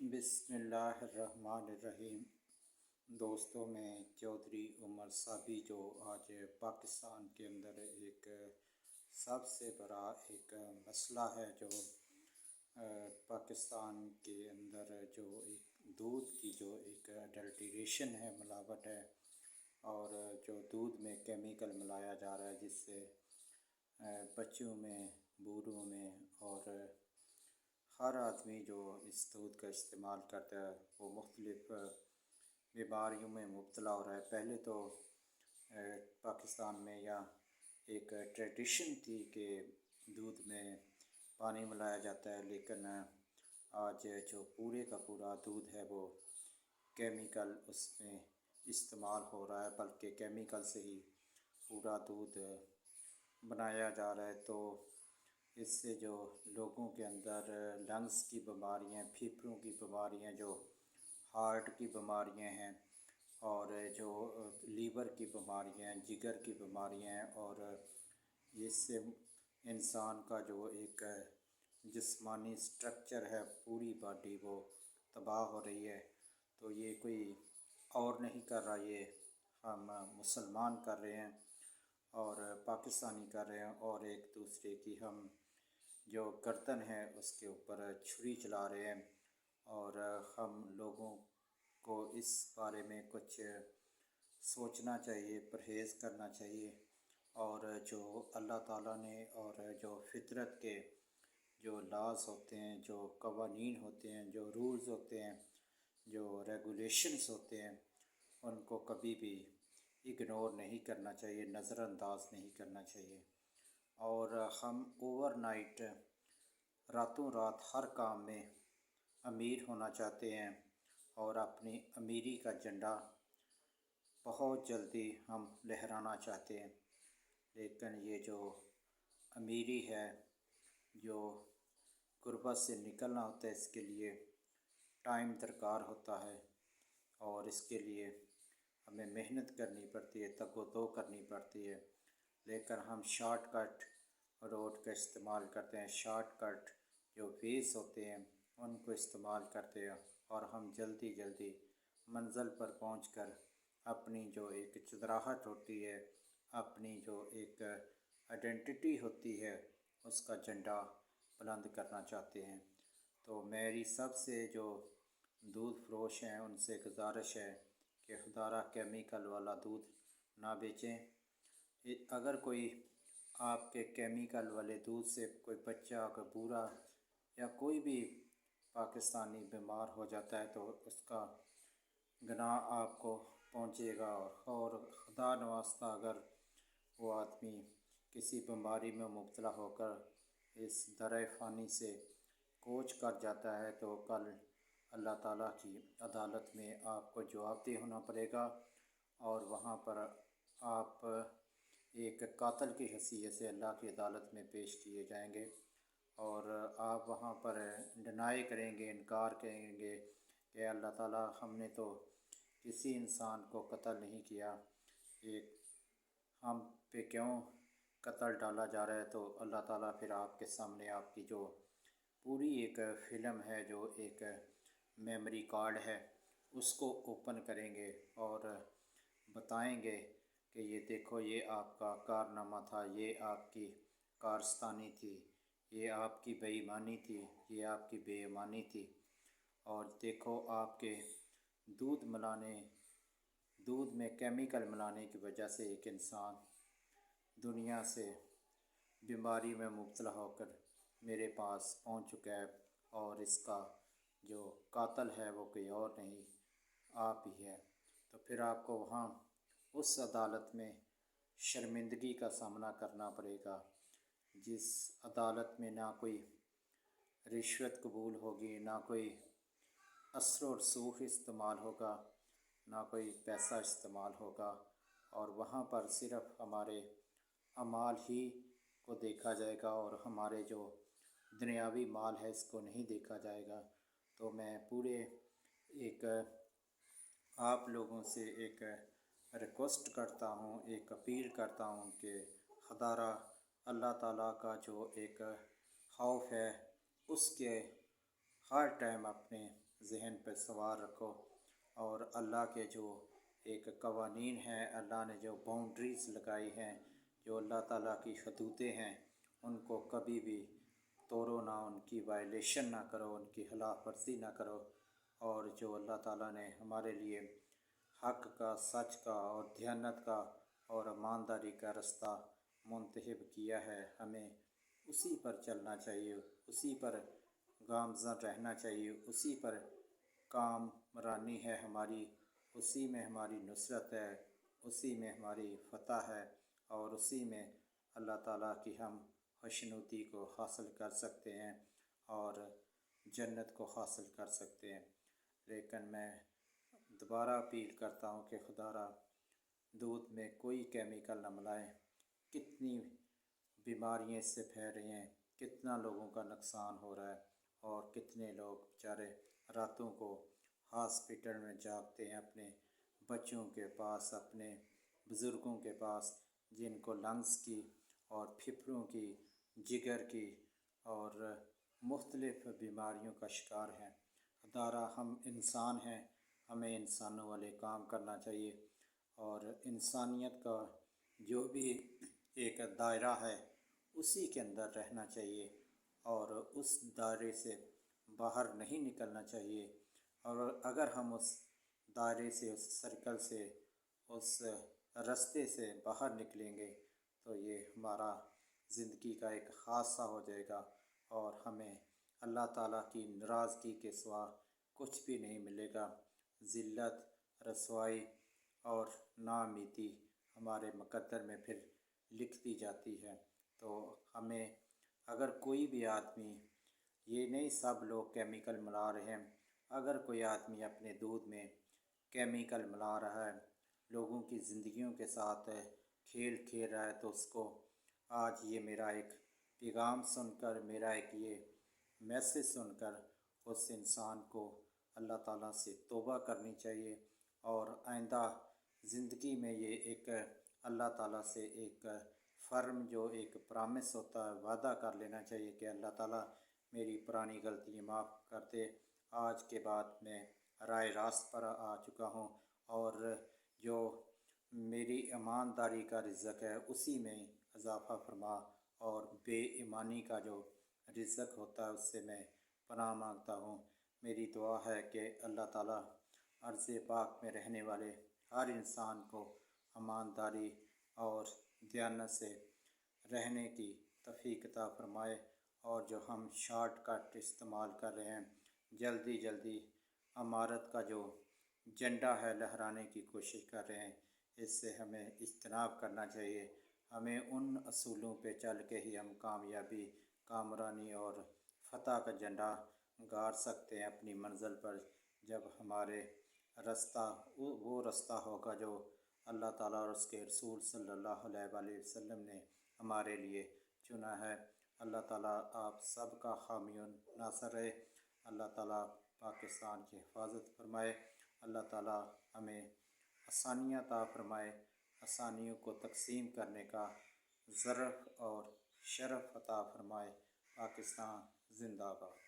بسم اللہ الرحمن الرحیم۔ دوستوں، میں چودھری عمر صابی جو آج پاکستان کے اندر ایک سب سے بڑا ایک مسئلہ ہے، جو پاکستان کے اندر جو ایک دودھ کی جو ایک اڈلٹریشن ہے، ملاوٹ ہے، اور جو دودھ میں کیمیکل ملایا جا رہا ہے، جس سے بچوں میں، بوڑھوں میں اور ہر آدمی جو اس دودھ کا استعمال کرتا ہے وہ مختلف بیماریوں میں مبتلا ہو رہا ہے۔ پہلے تو پاکستان میں یا ایک ٹریڈیشن تھی کہ دودھ میں پانی ملایا جاتا ہے، لیکن آج جو پورے کا پورا دودھ ہے وہ کیمیکل اس میں استعمال ہو رہا ہے، بلکہ کیمیکل سے ہی پورا دودھ بنایا جا رہا ہے۔ تو اس سے جو لوگوں کے اندر لنگس کی بیماریاں، پھیپھڑوں کی بیماریاں، جو ہارٹ کی بیماریاں ہیں، اور جو لیور کی بیماریاں ہیں، جگر کی بیماریاں ہیں، اور اس سے انسان کا جو ایک جسمانی سٹرکچر ہے، پوری باڈی وہ تباہ ہو رہی ہے۔ تو یہ کوئی اور نہیں کر رہا، یہ ہم مسلمان کر رہے ہیں اور پاکستانی کر رہے ہیں، اور ایک دوسرے کی ہم جو گردن ہے اس کے اوپر چھری چلا رہے ہیں، اور ہم لوگوں کو اس بارے میں کچھ سوچنا چاہیے، پرہیز کرنا چاہیے، اور جو اللہ تعالیٰ نے اور جو فطرت کے جو لاز ہوتے ہیں، جو قوانین ہوتے ہیں، جو رولز ہوتے ہیں، جو ریگولیشنز ہوتے ہیں، ان کو کبھی بھی اگنور نہیں کرنا چاہیے، نظر انداز نہیں کرنا چاہیے۔ اور ہم اوور نائٹ، راتوں رات ہر کام میں امیر ہونا چاہتے ہیں، اور اپنی امیری کا جھنڈا بہت جلدی ہم لہرانا چاہتے ہیں، لیکن یہ جو امیری ہے، جو غربت سے نکلنا ہوتا ہے، اس کے لیے ٹائم درکار ہوتا ہے، اور اس کے لیے ہمیں محنت کرنی پڑتی ہے، تگ و دو کرنی پڑتی ہے، لیکن ہم شارٹ کٹ روڈ کا استعمال کرتے ہیں، شارٹ کٹ جو ویز ہوتے ہیں ان کو استعمال کرتے ہیں، اور ہم جلدی جلدی منزل پر پہنچ کر اپنی جو ایک چدراہٹ ہوتی ہے، اپنی جو ایک آئیڈینٹی ہوتی ہے، اس کا جھنڈا بلند کرنا چاہتے ہیں۔ تو میری سب سے جو دودھ فروش ہیں ان سے گزارش ہے کہ خدا کیمیکل والا دودھ نہ بیچیں۔ اگر کوئی آپ کے کیمیکل والے دودھ سے کوئی بچہ، کوئی بوڑھا یا کوئی بھی پاکستانی بیمار ہو جاتا ہے تو اس کا گناہ آپ کو پہنچے گا، اور خدا نخواستہ اگر وہ آدمی کسی بیماری میں مبتلا ہو کر اس درِ فانی سے کوچ کر جاتا ہے تو کل اللہ تعالیٰ کی عدالت میں آپ کو جواب دہ ہونا پڑے گا، اور وہاں پر آپ ایک قاتل کی حیثیت سے اللہ کی عدالت میں پیش کیے جائیں گے، اور آپ وہاں پر ڈینائی کریں گے، انکار کریں گے کہ اللہ تعالیٰ ہم نے تو کسی انسان کو قتل نہیں کیا، ایک ہم پہ کیوں قتل ڈالا جا رہا ہے؟ تو اللہ تعالیٰ پھر آپ کے سامنے آپ کی جو پوری ایک فلم ہے، جو ایک میموری کارڈ ہے، اس کو اوپن کریں گے اور بتائیں گے کہ یہ دیکھو، یہ آپ کا کارنامہ تھا، یہ آپ کی کارستانی تھی، یہ آپ کی بے ایمانی تھی، یہ آپ کی بے ایمانی تھی، اور دیکھو آپ کے دودھ میں کیمیکل ملانے کی وجہ سے ایک انسان دنیا سے بیماری میں مبتلا ہو کر میرے پاس پہنچ چکا ہے، اور اس کا جو قاتل ہے وہ کوئی اور نہیں، آپ ہی ہے۔ تو پھر آپ کو وہاں اس عدالت میں شرمندگی کا سامنا کرنا پڑے گا، جس عدالت میں نہ کوئی رشوت قبول ہوگی، نہ کوئی اثر و رسوخ استعمال ہوگا، نہ کوئی پیسہ استعمال ہوگا، اور وہاں پر صرف ہمارے اعمال ہی کو دیکھا جائے گا، اور ہمارے جو دنیاوی مال ہے اس کو نہیں دیکھا جائے گا۔ تو میں پورے ایک آپ لوگوں سے ایک ریکویسٹ کرتا ہوں، ایک اپیل کرتا ہوں کہ خدا را اللہ تعالیٰ کا جو ایک خوف ہے، اس کے ہر ٹائم اپنے ذہن پہ سوار رکھو، اور اللہ کے جو ایک قوانین ہیں، اللہ نے جو باؤنڈریز لگائی ہیں، جو اللہ تعالیٰ کی حدودیں ہیں، ان کو کبھی بھی توڑو نہ، ان کی وائلیشن نہ کرو، ان کی خلاف ورزی نہ کرو، اور جو اللہ تعالیٰ نے ہمارے لیے حق کا، سچ کا اور دیانت کا اور ایمانداری کا رستہ منتخب کیا ہے، ہمیں اسی پر چلنا چاہیے، اسی پر گامزن رہنا چاہیے، اسی پر کامرانی ہے ہماری، اسی میں ہماری نصرت ہے، اسی میں ہماری فتح ہے، اور اسی میں اللہ تعالیٰ کی ہم خوشنودی کو حاصل کر سکتے ہیں اور جنت کو حاصل کر سکتے ہیں۔ لیکن میں دوبارہ اپیل کرتا ہوں کہ خدا را دودھ میں کوئی کیمیکل نہ ملائیں۔ کتنی بیماریاں اس سے پھیل رہی ہیں، کتنا لوگوں کا نقصان ہو رہا ہے، اور کتنے لوگ بیچارے راتوں کو ہاسپٹل میں جاگتے ہیں اپنے بچوں کے پاس، اپنے بزرگوں کے پاس، جن کو لنگس کی اور پھیپھڑوں کی، جگر کی اور مختلف بیماریوں کا شکار ہیں۔ خدا ہم انسان ہیں، ہمیں انسانوں والے کام کرنا چاہیے، اور انسانیت کا جو بھی ایک دائرہ ہے اسی کے اندر رہنا چاہیے، اور اس دائرے سے باہر نہیں نکلنا چاہیے۔ اور اگر ہم اس دائرے سے، اس سرکل سے، اس رستے سے باہر نکلیں گے تو یہ ہمارا زندگی کا ایک حادثہ ہو جائے گا، اور ہمیں اللہ تعالیٰ کی ناراضگی کے سوا کچھ بھی نہیں ملے گا۔ ذلت، رسوائی اور ناامیدی ہمارے مقدر میں پھر لکھتی جاتی ہے۔ تو ہمیں، اگر کوئی بھی آدمی، یہ نہیں سب لوگ کیمیکل ملا رہے ہیں، اگر کوئی آدمی اپنے دودھ میں کیمیکل ملا رہا ہے، لوگوں کی زندگیوں کے ساتھ کھیل کھیل رہا ہے، تو اس کو آج یہ میرا ایک پیغام سن کر، میرا ایک یہ میسج سن کر اس انسان کو اللہ تعالیٰ سے توبہ کرنی چاہیے، اور آئندہ زندگی میں یہ ایک اللہ تعالیٰ سے ایک فرم، جو ایک پرامس ہوتا ہے، وعدہ کر لینا چاہیے کہ اللہ تعالیٰ میری پرانی غلطی معاف کر دے، آج کے بعد میں رائے راست پر آ چکا ہوں، اور جو میری ایمانداری کا رزق ہے اسی میں اضافہ فرما، اور بے ایمانی کا جو رزق ہوتا ہے اس سے میں پناہ مانگتا ہوں۔ میری دعا ہے کہ اللہ تعالیٰ عرض پاک میں رہنے والے ہر انسان کو ایمانداری اور دیانت سے رہنے کی توفیق عطا فرمائے، اور جو ہم شارٹ کٹ استعمال کر رہے ہیں، جلدی جلدی امارت کا جو جھنڈا ہے لہرانے کی کوشش کر رہے ہیں، اس سے ہمیں اجتناب کرنا چاہیے۔ ہمیں ان اصولوں پہ چل کے ہی ہم کامیابی، کامرانی اور فتح کا جھنڈا گاڑ سکتے ہیں اپنی منزل پر، جب ہمارے رستہ وہ رستہ ہوگا جو اللہ تعالیٰ اور اس کے رسول صلی اللہ علیہ وآلہ وسلم نے ہمارے لیے چنا ہے۔ اللہ تعالیٰ آپ سب کا حامی و ناصر رہے، اللہ تعالیٰ پاکستان کی حفاظت فرمائے، اللہ تعالیٰ ہمیں آسانیاں عطا فرمائے، آسانیوں کو تقسیم کرنے کا ظرف اور شرف عطا فرمائے۔ پاکستان زندہ باد۔